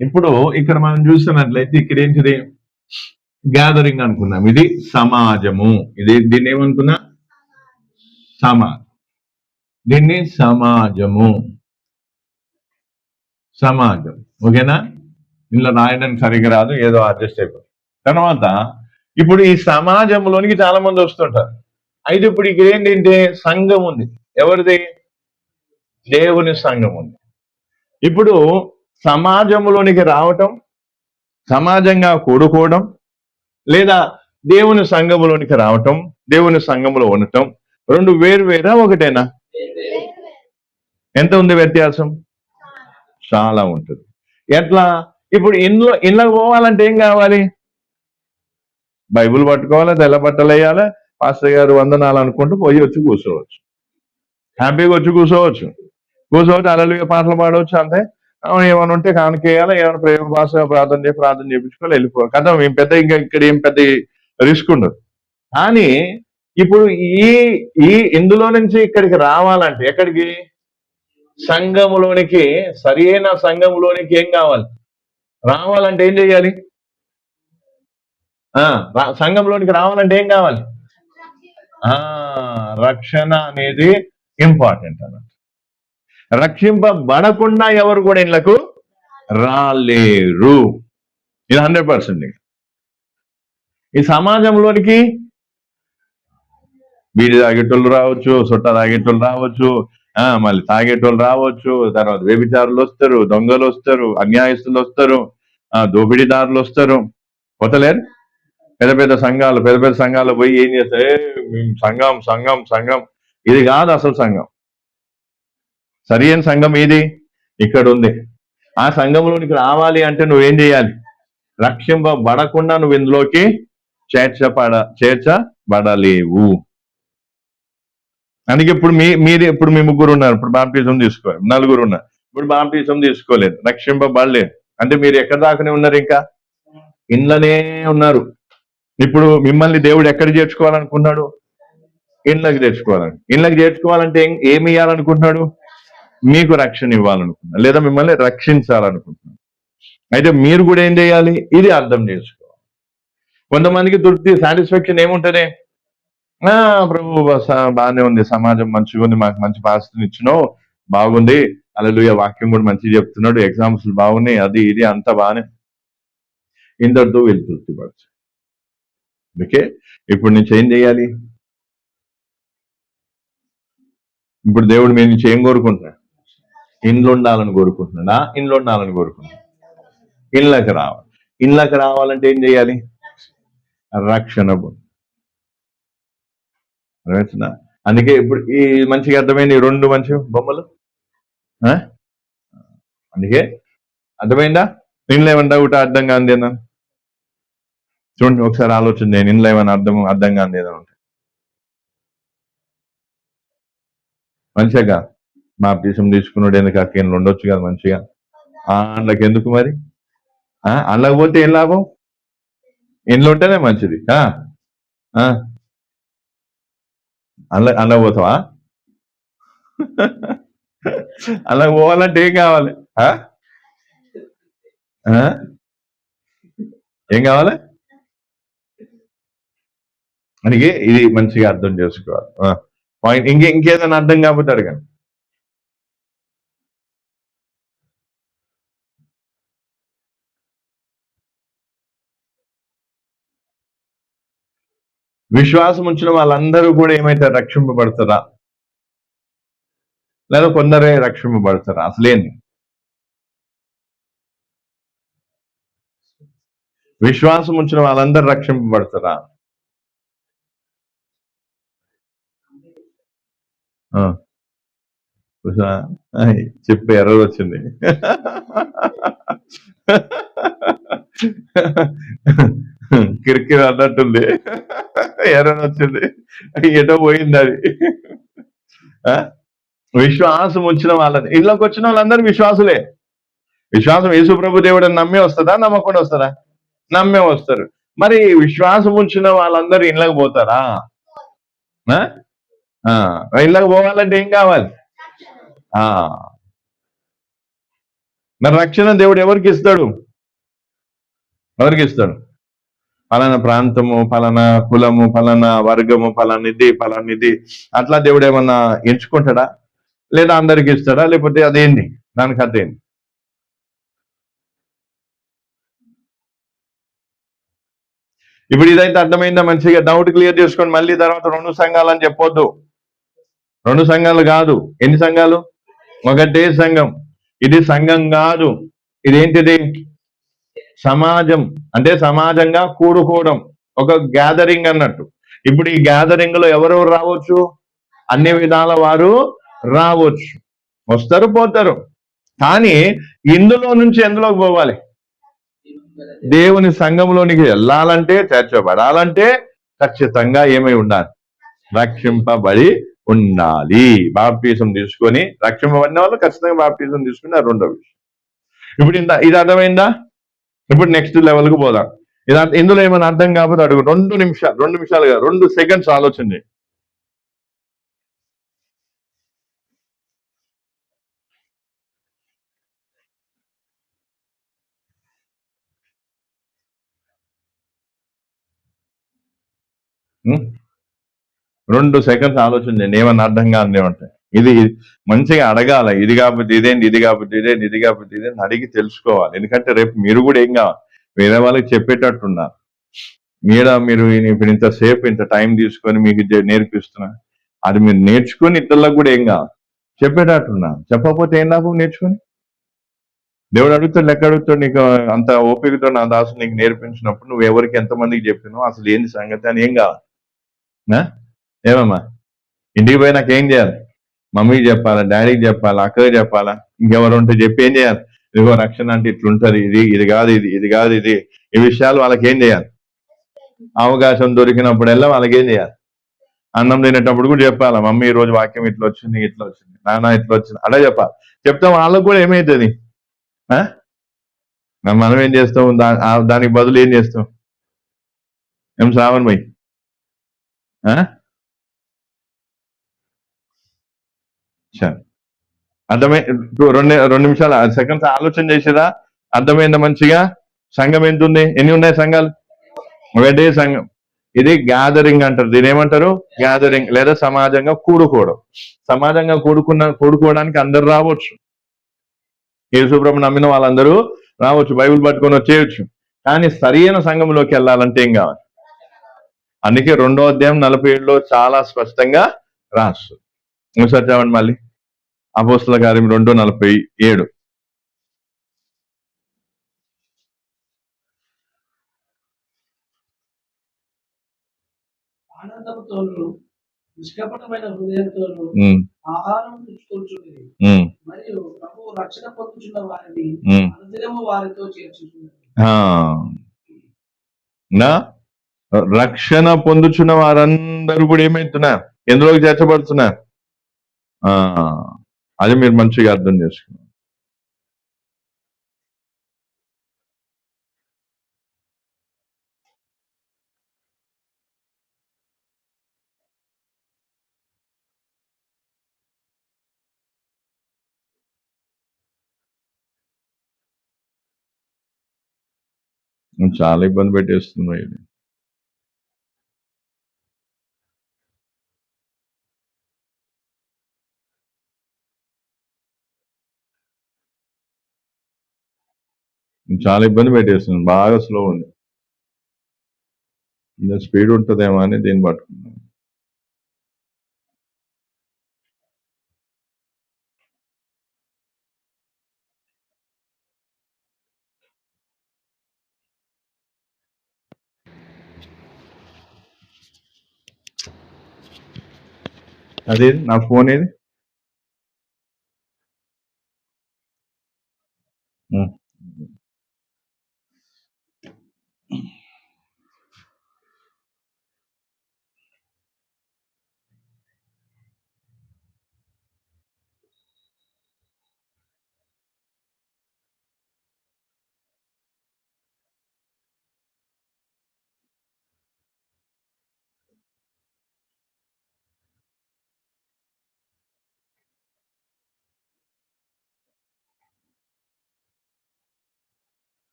ఇప్పుడు ఇక్కడ మనం చూస్తున్నట్లయితే ఇక్కడ ఏంటిది? గ్యాదరింగ్ అనుకున్నాం. ఇది సమాజము. దీన్ని ఏమనుకున్నా? దీన్ని సమాజము. సమాజం. ఓకేనా? ఇందులో రాయడానికి సరిగ్గా రాదు, ఏదో అడ్జస్ట్ అయిపోతుంది. తర్వాత ఇప్పుడు ఈ సమాజంలోనికి చాలా మంది వస్తుంటారు. అయితే ఇప్పుడు ఇక్కడ ఏంటంటే సంఘం ఉంది. ఎవరిది? దేవుని సంఘం ఉంది. ఇప్పుడు సమాజంలోనికి రావటం, సమాజంగా కూడుకోవడం, లేదా దేవుని సంఘములోనికి రావటం, దేవుని సంఘములో ఉండటం రెండు వేరు వేరా ఒకటేనా? ఎంత ఉంది వ్యత్యాసం? చాలా ఉంటుంది. ఎట్లా? ఇప్పుడు ఇళ్ళకి పోవాలంటే ఏం కావాలి? బైబుల్ పట్టుకోవాలా, తెల్ల బట్టలు వేయాలా, పాస్టర్ గారు వందనాలు అనుకుంటూ పోయి వచ్చి కూర్చోవచ్చు. హ్యాపీగా వచ్చి కూర్చోవచ్చు. హల్లెలూయా పాటలు పాడవచ్చు. అంతే. ఏమైనా ఉంటే కానుకేయాలి, ఏమైనా ప్రేమ భాష ప్రార్థన చేయించుకోవాలి, వెళ్ళిపోవాలి కదా. మేము పెద్ద ఇంకా ఇక్కడ ఏం పెద్ద రిస్క్ ఉండదు. కానీ ఇప్పుడు ఇందులో నుంచి ఇక్కడికి రావాలంటే ఎక్కడికి? సంఘములోనికి, సరైన సంఘములోనికి ఏం కావాలి? రావాలంటే ఏం చెయ్యాలి? సంఘంలోనికి రావాలంటే ఏం కావాలి? రక్షణ అనేది ఇంపార్టెంట్ అన్నట్టు. రక్షింపబడకుండా ఎవరు కూడా ఇళ్లకు రాలేరు. ఇది 100%. ఈ సమాజంలోనికి బీడి తాగేటోళ్ళు రావచ్చు, సొట్ట తాగేటోళ్ళు రావచ్చు, మళ్ళీ తాగేటోళ్ళు రావచ్చు, తర్వాత వ్యభిచారులు వస్తారు, దొంగలు వస్తారు, అన్యాయస్తులు వస్తారు, దోపిడీదారులు వస్తారు. పోతలేరు? పెద్ద పెద్ద సంఘాలు పోయి ఏం చేస్తారు? సంఘం. ఇది కాదు అసలు సంఘం. సరైన సంఘం ఏది? ఇక్కడ ఉంది. ఆ సంఘంలోనికి రావాలి అంటే నువ్వేం చేయాలి? రక్షింపబడకుండా నువ్వు ఇందులోకి చేర్చబడలేవు. అందుకే ఇప్పుడు మీ ముగ్గురు ఉన్నారు, ఇప్పుడు బాప్టిజం తీసుకోవాలి. నలుగురు ఉన్నారు, ఇప్పుడు బాప్టిజం తీసుకోలేదు, రక్షింపబడలేదు. అంటే మీరు ఎక్కడ దాకానే ఉన్నారు? ఇంకా ఇండ్లనే ఉన్నారు. ఇప్పుడు మిమ్మల్ని దేవుడు ఎక్కడ చేర్చుకోవాలనుకున్నాడు? ఇండ్లకి చేర్చుకోవాలంటే ఏమి ఇవ్వాలనుకుంటున్నాడు? మీకు రక్షణ ఇవ్వాలనుకుంటున్నాడు, లేదా మిమ్మల్ని రక్షించాలనుకుంటున్నాడు. అయితే మీరు కూడా ఏం చేయాలి? ఇది అర్థం చేసుకోవాలి. కొంతమందికి తృప్తి, సాటిస్ఫాక్షన్ ఏముంటది? ప్రభు బాగానే ఉంది, సమాజం మంచిగా ఉంది, మాకు మంచి పాస్టర్ని ఇచ్చినావు, బాగుంది, హల్లెలూయా, వాక్యం కూడా మంచిగా చెప్తున్నాడు, ఎగ్జామ్స్ బాగున్నాయి, అది ఇది అంతా బాగానే. ఇందరితో వీళ్ళు తృప్తిపరచు. ఓకే, ఇప్పుడు నుంచి ఏం చేయాలి? ఇప్పుడు దేవుడు మీ నుంచి ఏం కోరుకుంటున్నాడు? ఇండ్లు ఉండాలని కోరుకుంటున్నాడా? ఇండ్లు ఉండాలని కోరుకుంటున్నాడు. ఇండ్లకి రావాలంటే ఏం చేయాలి? రక్షణ. అందుకే ఇప్పుడు ఈ మంచిగా అర్థమైంది, ఈ రెండు మంచి బొమ్మలు. అందుకే అర్థమైందా? ఇండ్లు ఏమన్నా ఒకటి అర్థం కాంది అన్నా చూడండి, ఒకసారి ఆలోచన చేయండి. ఇండ్లు ఏమైనా అర్థం కాంది ఏదైనా ఉంటే మంచిగా బాప్టిజం తీసుకున్నాడు, ఎందుకు అక్క ఇండ్లు ఉండొచ్చు కదా మంచిగా. అందులోకి ఎందుకు మరి? అందులోకి పోతే ఏం లాభం? ఇండ్లు ఉంటేనే మంచిది. అందులో పోతావా? అలా పోవాలంటే ఏం కావాలి? ఏం కావాలి? అందుకే ఇది మంచిగా అర్థం చేసుకోవాలి. పాయింట్ ఇంకేదైనా అర్థం కాకపోతే అడగండి. విశ్వాసం ఉంచిన వాళ్ళందరూ కూడా ఏమైతే రక్షింపబడతారా, లేదా కొందరే రక్షింపబడతారా? అసలేంది? విశ్వాసం ఉంచిన వాళ్ళందరూ రక్షింపబడతారా? చెప్పు, ఎర్రర్ వచ్చింది. కిరికిరి అన్నట్టుంది, ఎర్రర్ వచ్చింది, ఎటో పోయింది అది. విశ్వాసం వచ్చిన వాళ్ళని, ఇళ్ళకి వచ్చిన వాళ్ళందరూ విశ్వాసులే. విశ్వాసం యేసు ప్రభు దేవుడు అని నమ్మే వస్తుందా, నమ్మకుండా వస్తారా? నమ్మే వస్తారు. మరి విశ్వాసం ఉంచిన వాళ్ళందరూ ఇళ్ళకి పోతారా? ఇళ్ళకి పోవాలంటే ఏం కావాలి? మరి రక్షణ దేవుడు ఎవరికి ఇస్తాడు? ఎవరికి ఇస్తాడు? ఫలానా ప్రాంతము, ఫలానా కులము, ఫలానా వర్గము, ఫలానిది అట్లా దేవుడు ఏమన్నా ఎంచుకుంటాడా? లేదా అందరికి ఇస్తాడా? లేకపోతే అదేంటి? దానికి అదేంటి? ఇప్పుడు ఇదైతే అర్థమైందా? మంచిగా డౌట్ క్లియర్ చేసుకొని మళ్ళీ తర్వాత 2 సంఘాలు అని చెప్పొద్దు. 2 సంఘాలు కాదు. ఎన్ని సంఘాలు? ఒకటే సంఘం. ఇది సంఘం కాదు. ఇదేంటిది? సమాజం. అంటే సమాజంగా కూడుకోవడం, ఒక గ్యాదరింగ్ అన్నట్టు. ఇప్పుడు ఈ గ్యాదరింగ్ లో ఎవరెవరు రావచ్చు? అన్ని విధాల వారు రావచ్చు, వస్తారు, పోతారు. కానీ ఇందులో నుంచి ఎందులోకి పోవాలి? దేవుని సంఘంలోనికి వెళ్ళాలంటే, చేర్చబడాలంటే ఖచ్చితంగా ఏమై ఉండాలి? రక్షింపబడి ఉండాలి. బాప్టిజం తీసుకొని రక్షింపబడిన వాళ్ళు ఖచ్చితంగా బాప్టిజం తీసుకుని అది రెండో విషయం. ఇప్పుడు ఇది అర్థమైందా? ఇప్పుడు నెక్స్ట్ లెవెల్కి పోదాం. ఇందులో ఏమైనా అర్థం కాకపోతే అడుగు. 2 నిమిషాలు కాదు, 2 సెకండ్స్ ఆలోచన చేయి. ఉం? 2 సెకండ్స్ ఆలోచన చేయండి. ఏమన్నా అర్థం కాదు ఏమంటే ఇది మంచిగా అడగాల. ఇది కాకపోతే ఇదేంటి, ఇది కాకపోతే ఇదేంటి, ఇది కాకపోతే ఇదేంటి అడిగి తెలుసుకోవాలి. ఎందుకంటే రేపు మీరు కూడా ఏం కావాలి, వేరే వాళ్ళకి చెప్పేటట్టున్నారు. మీరు ఇప్పుడు ఇంతసేపు ఇంత టైం తీసుకొని మీకు నేర్పిస్తున్నా, అది మీరు నేర్చుకొని ఇతరులకు కూడా ఏం కావాలి, చెప్పేటట్టున్నారు. చెప్పకపోతే ఏం లాభం నేర్చుకొని? దేవుడు అడుగుతాడు, లెక్క అడుగుతాడు. నీకు అంత ఓపికతో నా దాసు నీకు నేర్పించినప్పుడు నువ్వు ఎవరికి ఎంతమందికి చెప్పినావు, అసలు ఏంది సంగతి అని ఏం కావాలి? ఏమమ్మా, ఇంటికి పోయి నాకేం చేయాలి? మమ్మీకి చెప్పాలా, డాడీకి చెప్పాలా, అక్కకి చెప్పాలా, ఇంకెవరు ఉంటే చెప్పి ఏం చేయాలి? ఇదిగో రక్షణ అంటే ఇట్లుంటది, ఇది కాదు, ఇది కాదు, ఈ విషయాలు వాళ్ళకి ఏం చేయాలి? అవకాశం దొరికినప్పుడల్లా వాళ్ళకి ఏం చేయాలి? అన్నం తినేటప్పుడు కూడా చెప్పాలా, మమ్మీ ఈ రోజు వాక్యం ఇట్లా వచ్చింది, నాన్న ఇట్లా వచ్చింది, అలా చెప్పాలి. చెప్తే వాళ్ళకు కూడా ఏమవుతుంది? మనం ఏం చేస్తాం? దానికి బదులు ఏం చేస్తాం? ఏం శ్రావణ్ భయ్? అర్థమై 2 నిమిషాలు సెకండ్స్ ఆలోచన చేసేదా? అర్థమైందా మంచిగా? సంఘం ఎంత ఉంది? ఎన్ని ఉన్నాయి సంఘాలు? ఒకటే సంఘం. ఇది గ్యాదరింగ్ అంటారు. దీని ఏమంటారు? గ్యాదరింగ్ లేదా సమాజంగా కూడుకోవడం. సమాజంగా కూడుకోవడానికి అందరు రావచ్చు. యేసుప్రభు నమ్మిన వాళ్ళందరూ రావచ్చు, బైబిల్ పట్టుకొని వచ్చేయచ్చు. కానీ సరైన సంఘంలోకి వెళ్ళాలంటే ఏం కావాలి? అందుకే 2వ అధ్యాయం 47లో చాలా స్పష్టంగా రాసు. ఒకసారి చెప్పండి మళ్ళీ. అపోస్తల కార్యం 2:47. ఆనందంతోను నిష్కపటమైన హృదయంతోను ఆహారం పుచ్చుకొనుచున్నది మరియు ప్రభువు రక్షణ పొందుచున్న వారిని అనుదినము వారితో చేర్చుచున్నది. రక్షణ పొందుచున్న వారందరూ కూడా ఏమైతున్నారు? ఎందులోకి చేర్చబడుతున్నారు? అది మీరు మంచిగా అర్థం చేసుకున్నారు. చాలా ఇబ్బంది పెట్టేస్తుంది ఇది. చాలా ఇబ్బంది పెట్టేస్తుంది, బాగా స్లో ఉంది. ఇంకా స్పీడ్ ఉంటుందేమో అని దీన్ని పట్టుకున్నాను. అదే నా ఫోన్ ఏది?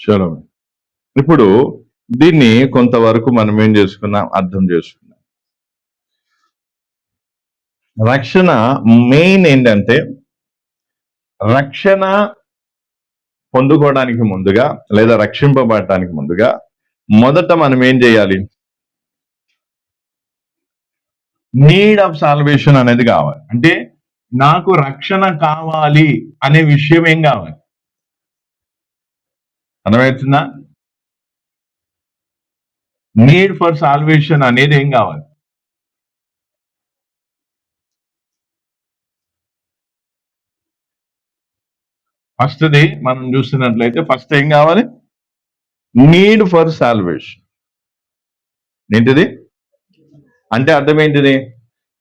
చలో, ఇప్పుడు దీన్ని కొంతవరకు మనం ఏం చేసుకున్నాం, అర్థం చేసుకున్నాం. రక్షణ మెయిన్ ఏంటంటే, రక్షణ పొందుకోవడానికి ముందుగా లేదా రక్షింపబడటానికి ముందుగా మొదట మనం ఏం చేయాలి? నీడ్ ఆఫ్ సాల్వేషన్ అనేది కావాలి. అంటే నాకు రక్షణ కావాలి అనే విషయం ఏం కావాలి? అర్థమవుతుందా? నీడ్ ఫర్ సాల్వేషన్ అనేది ఏం కావాలి? ఫస్ట్ది మనం చూస్తున్నట్లయితే ఫస్ట్ ఏం కావాలి? Need for salvation. ఏంటిది అంటే అర్థం ఏంటిది?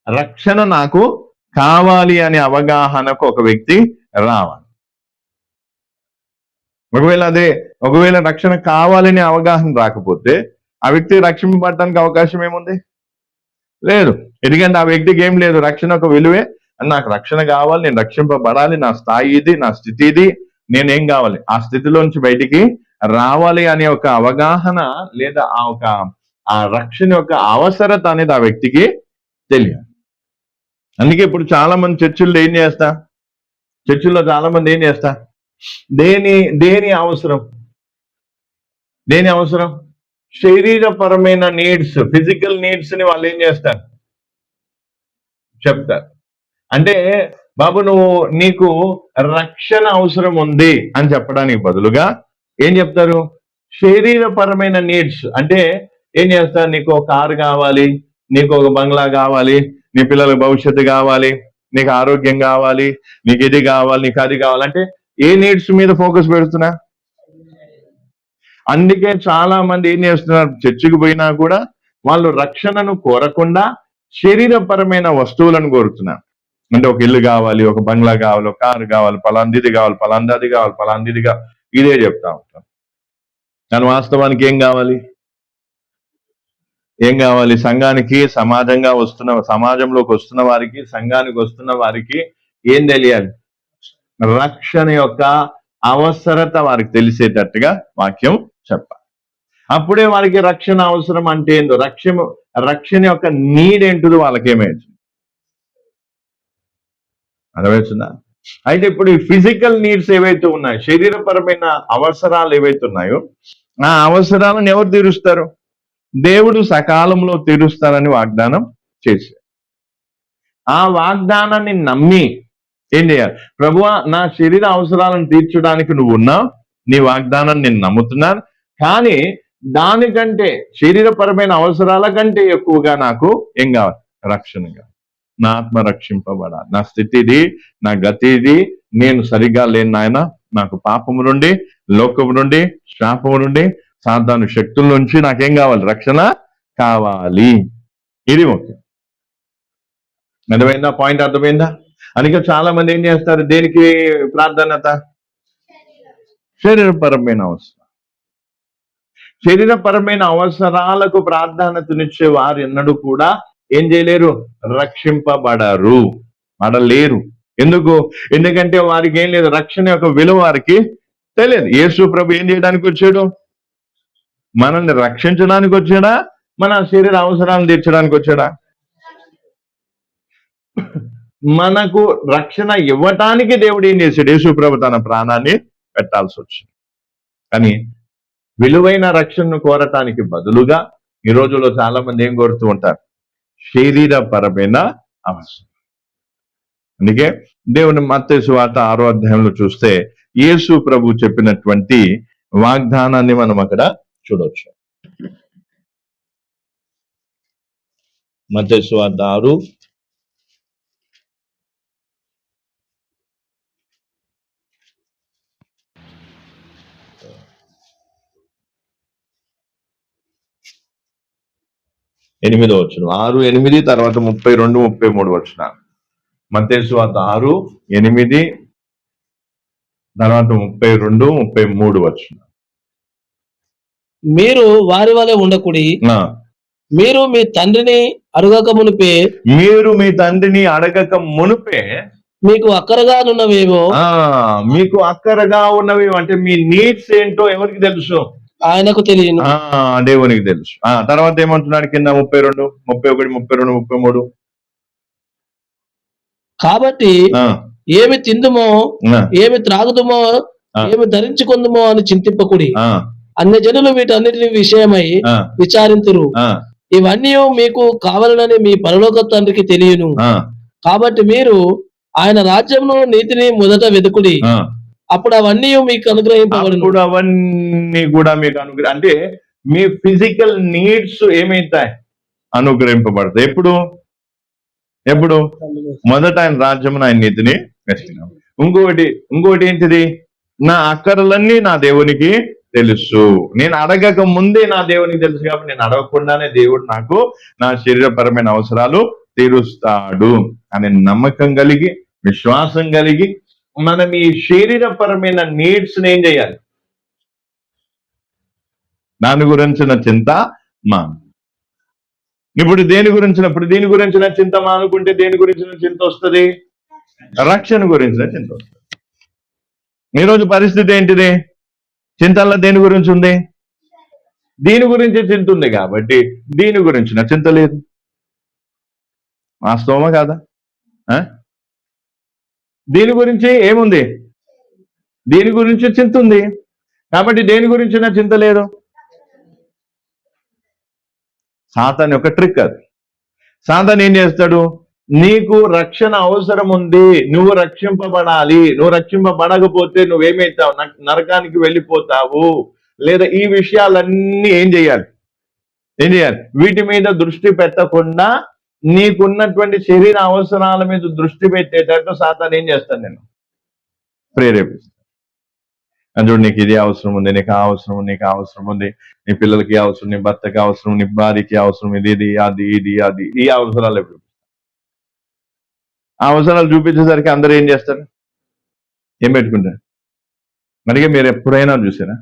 రక్షణ నాకు కావాలి అనే అవగాహనకు ఒక వ్యక్తి రావాలి. ఒకవేళ రక్షణ కావాలనే అవగాహన రాకపోతే ఆ వ్యక్తి రక్షింపబడటానికి అవకాశం ఏముంది? లేదు. ఎందుకంటే ఆ వ్యక్తికి ఏం లేదు, రక్షణ ఒక విలువే, నాకు రక్షణ కావాలి, నేను రక్షింపబడాలి, నా స్థాయి ఇది, నా స్థితి ఇది, నేనేం కావాలి, ఆ స్థితిలోంచి బయటికి రావాలి అనే ఒక అవగాహన లేదా ఆ రక్షణ యొక్క అవసరత అనేది ఆ వ్యక్తికి తెలియాలి. అందుకే ఇప్పుడు చాలా మంది చర్చిల్లో ఏం చేస్తా, చర్చిల్లో చాలా మంది ఏం చేస్తా, దేని అవసరం? శరీరపరమైన నీడ్స్, ఫిజికల్ నీడ్స్ ని వాళ్ళు ఏం చేస్తారు, చెప్తారు. అంటే బాబు నీకు రక్షణ అవసరం ఉంది అని చెప్పడానికి బదులుగా ఏం చెప్తారు? శరీరపరమైన నీడ్స్ అంటే ఏం చేస్తారు? నీకు ఒక కారు కావాలి, నీకు ఒక బంగ్లా కావాలి, నీ పిల్లలకు భవిష్యత్తు కావాలి, నీకు ఆరోగ్యం కావాలి, నీకు ఇది కావాలి, నీకు అది కావాలంటే ఏ నీడ్స్ మీద ఫోకస్ పెడుతున్నా? అందుకే చాలా మంది ఏం చేస్తున్నారు, చర్చికి పోయినా కూడా వాళ్ళు రక్షణను కోరకుండా శరీరపరమైన వస్తువులను కోరుతున్నారు. అంటే ఒక ఇల్లు కావాలి, ఒక బంగ్లా కావాలి, ఒక కారు కావాలి, పలాందిది కావాలి, పలాంది కావాలి, పలాందిది కావాలి, ఇదే చెప్తా ఉంటాం. కానీ వాస్తవానికి ఏం కావాలి? సంఘానికి సమాజంలోకి వస్తున్న వారికి, సంఘానికి వస్తున్న వారికి ఏం తెలియాలి? రక్షణ యొక్క అవసరత వారికి తెలిసేటట్టుగా వాక్యం చెప్పాలి. అప్పుడే వారికి రక్షణ అవసరం అంటే ఏందో, రక్షణ యొక్క నీడ్ ఏంటిదో వాళ్ళకేమైంది అర్థమవుతుందా? అయితే ఇప్పుడు ఈ ఫిజికల్ నీడ్స్ ఏవైతే ఉన్నాయో, శరీరపరమైన అవసరాలు ఏవైతే ఉన్నాయో, ఆ అవసరాలను ఎవరు తీరుస్తారు? దేవుడు సకాలంలో తీరుస్తారని వాగ్దానం చేశారు. ఆ వాగ్దానాన్ని నమ్మి ఏం చేయాలి? ప్రభువా, నా శరీర అవసరాలను తీర్చడానికి నువ్వు ఉన్నావు, నీ వాగ్దానాన్ని నేను నమ్ముతున్నాను, కానీ దానికంటే శరీరపరమైన అవసరాల కంటే ఎక్కువగా నాకు ఏం కావాలి? రక్షణగా, నా ఆత్మ రక్షింపబడాలి, నా స్థితి ఇది, నా గతి ఇది, నేను సరిగ్గా లేని నాయన, నాకు పాపము నుండి, లోకము నుండి, శాపము నుండి, సాధారణ శక్తుల నుంచి నాకేం కావాలి? రక్షణ కావాలి. ఇది ముఖ్యం. అర్థమైందా? పాయింట్ అర్థమైందా? అందుకే చాలా మంది ఏం చేస్తారు, దేనికి ప్రాధాన్యత? శరీరపరమైన అవసరం. శరీరపరమైన అవసరాలకు ప్రాధాన్యతనిచ్చే వారు ఎన్నడూ కూడా ఏం చేయలేరు? రక్షింపబడరు, పడలేరు. ఎందుకంటే వారికి ఏం లేదు, రక్షణ యొక్క విలువ వారికి తెలియదు. యేసు ప్రభు ఏం చేయడానికి వచ్చాడు? మనల్ని రక్షించడానికి వచ్చాడా? మన శరీర అవసరాలను తీర్చడానికి వచ్చాడా? మనకు రక్షణ ఇవ్వటానికి దేవుడు ఏం చేశాడు? యేసు ప్రభు తన ప్రాణాన్ని పెట్టాల్సి వచ్చింది. కానీ విలువైన రక్షణను కోరటానికి బదులుగా ఈ రోజుల్లో చాలా మంది ఏం కోరుతూ ఉంటారు? శరీరపరమైన అవసరం. అందుకే దేవుని మత్తయి సువార్త 6వ అధ్యాయంలో చూస్తే యేసు ప్రభు చెప్పినటువంటి వాగ్దానాన్ని మనం అక్కడ చూడవచ్చు. మత్తయి సువార్త 6 8వ వచనం, 6:8 తర్వాత 32, 33 వచనాలు. మత్తయి సువార్త 6:8 తర్వాత 32, 33 వచనాలు. మీరు వారి వలె ఉండకుడి, మీరు మీ తండ్రిని అడగక మునిపే మీకు అక్కరగానున్నవేవో మీకు అక్కరగా ఉన్నవి అంటే మీ నీడ్స్ ఏంటో ఎవరికి తెలుసు? ఆయనకు తెలియను. దేవునికి తెలుసు. తర్వాత ఏమంటున్నాడు కింద 32, 31, 32, 33. కాబట్టి ఏమి తిందుమో, ఏమి త్రాగుదుమో, ఏమి ధరించుకుందుమో అని చింతింపకుడి. అన్యజనులు వీటన్నిటిని విషయమై విచారింతురు. ఇవన్నీ మీకు కావాలనని మీ పరలోక తండ్రికి తెలియను. కాబట్టి మీరు ఆయన రాజ్యమును నీతిని మొదట వెతుకుడి, అప్పుడు అవన్నీ మీకు అనుగ్రహింపబడును. అవన్నీ కూడా మీకు అంటే మీ ఫిజికల్ నీడ్స్ ఏమైతాయి? అనుగ్రహింపబడతాయి. ఎప్పుడు మొదట ఆయన రాజ్యమును ఆయన నీతిని వెతికినాం. ఇంకొకటి ఏంటిది? నా అక్కరలన్నీ నా దేవునికి తెలుసు. నేను అడగక ముందే నా దేవునికి తెలుసు, కాబట్టి నేను అడగకుండానే దేవుడు నాకు నా శరీరపరమైన అవసరాలు తీరుస్తాడు అనే నమ్మకం కలిగి, విశ్వాసం కలిగి మనం ఈ శరీరపరమైన నీడ్స్ ఏం చేయాలి? దాని గురించిన చింత ఇప్పుడు దీని గురించిన చింత మానుకుంటే దేని గురించిన చింత వస్తుంది? రక్షణ గురించిన చింత వస్తుంది. ఈరోజు పరిస్థితి ఏంటిది? చింతల్లో దేని గురించి ఉంది? దీని గురించి చింత ఉంది కాబట్టి దీని గురించిన చింత లేదు. వాస్తవమా కాదా? దీని గురించి ఏముంది? దీని గురించి చింత ఉంది కాబట్టి దేని గురించిన చింత లేదు. సాతాను యొక్క ట్రిక్ అది. సాతాను ఏం చేస్తాడు? నీకు రక్షణ అవసరం ఉంది, నువ్వు రక్షింపబడాలి, నువ్వు రక్షింపబడకపోతే నువ్వేమైతావు? నరకానికి వెళ్ళిపోతావు. లేదా ఈ విషయాలన్నీ ఏం చేయాలి? వీటి మీద దృష్టి పెట్టకుండా నీకున్నటువంటి శరీర అవసరాల మీద దృష్టి పెట్టేటట్టు సాతాను ఏం చేస్తాను? నేను ప్రేరేపిస్తాను. చూడు, నీకు ఇది అవసరం ఉంది, నీకు అవసరం ఉంది, నీకు అవసరం ఉంది, నీ పిల్లలకి అవసరం, నీ భర్తకి అవసరం, నీ భార్యకి అవసరం, ఇది అది ఈ అవసరాలు ఆ అవసరాలు చూపించేసరికి అందరూ ఏం చేస్తారు? ఏం పెట్టుకుంటారు? మరిగే మీరు ఎప్పుడైనా చూసారా?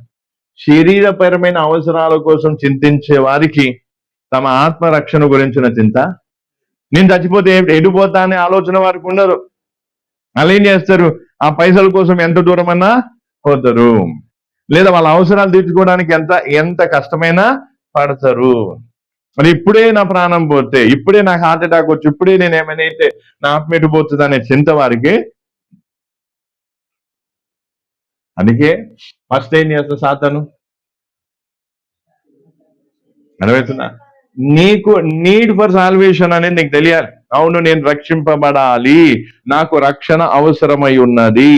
శరీరపరమైన అవసరాల కోసం చింతించే వారికి తమ ఆత్మరక్షణ గురించిన చింత, నేను చచ్చిపోతే ఎడిపోతా అనే ఆలోచన వారికి ఉండరు. వాళ్ళు ఏం చేస్తారు? ఆ పైసల కోసం ఎంత దూరమన్నా పోతారు, లేదా వాళ్ళ అవసరాలు తీర్చుకోవడానికి ఎంత కష్టమైనా పడతారు. మరి ఇప్పుడే నా ప్రాణం పోతే, ఇప్పుడే నాకు హార్ట్ అటాక్ వచ్చి, ఇప్పుడే నేను ఏమైనా అయితే నా ఆత్మీయత పోతుంది అనే చింత వారికి. అందుకే ఫస్ట్ ఏం చేస్తా సాతాను? అర్థమవుతుందా? నీకు నీడ్ ఫర్ సాల్వేషన్ అనేది నీకు తెలియాలి. అవును, నేను రక్షింపబడాలి, నాకు రక్షణ అవసరమై ఉన్నది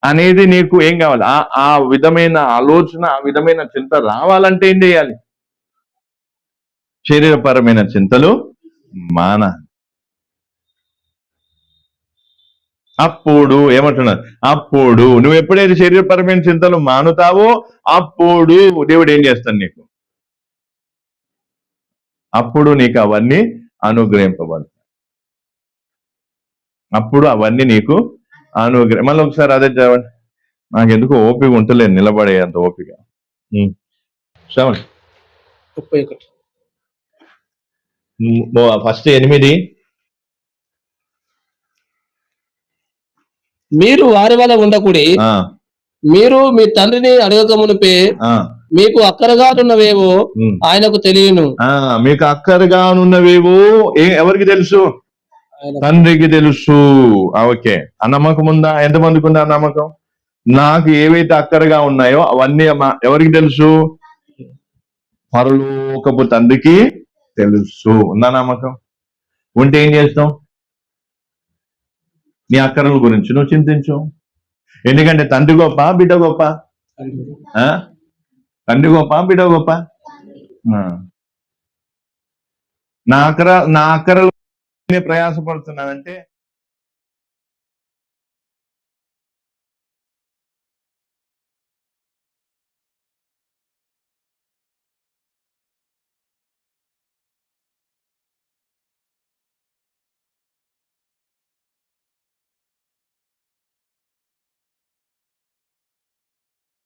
అనేది నీకు ఏం కావాలి? ఆ విధమైన ఆలోచన, ఆ విధమైన చింత రావాలంటే ఏం చేయాలి? శరీరపరమైన చింతలు మానాలి. అప్పుడు ఏమంటున్నారు? అప్పుడు నువ్వు ఎప్పుడైతే శరీరపరమైన చింతలు మానుతావో అప్పుడు దేవుడు ఏం చేస్తాడు నీకు? అప్పుడు నీకు అవన్నీ అనుగ్రహింపబడతాయి. అప్పుడు అవన్నీ నీకు మళ్ళీ ఒకసారి అదే చదవండి. నాకు ఎందుకు ఓపిక ఉంటలేదు, నిలబడే అంత ఓపిక. చదవండి. 31 ఫస్ట్ 8. మీరు వారి వల్ల ఉండకూడి, మీరు మీ తండ్రిని అడగక మునిపే మీకు అక్కరగానున్నవేవో ఆయనకు తెలియను. మీకు అక్కరగానున్నవేవో ఎవరికి తెలుసు? తండ్రికి తెలుసు. ఓకే, ఆ నమ్మకం ఉందా? ఎంతమందికి ఉందా నమ్మకం? నాకు ఏవైతే అక్కరగా ఉన్నాయో అవన్నీ ఎవరికి తెలుసు? పరలోకపు తండ్రికి తెలుసు. ఉందా నమ్మకం? ఉంటే ఏం చేస్తాం? నీ అక్కరల గురించి నువ్వు చింతించు. ఎందుకంటే తండ్రి గొప్ప, బిడ్డ గొప్ప? తండ్రి గొప్ప, బిడ్డ గొప్ప? నా అక్కరలు ప్రయాసపడుతున్నానంటే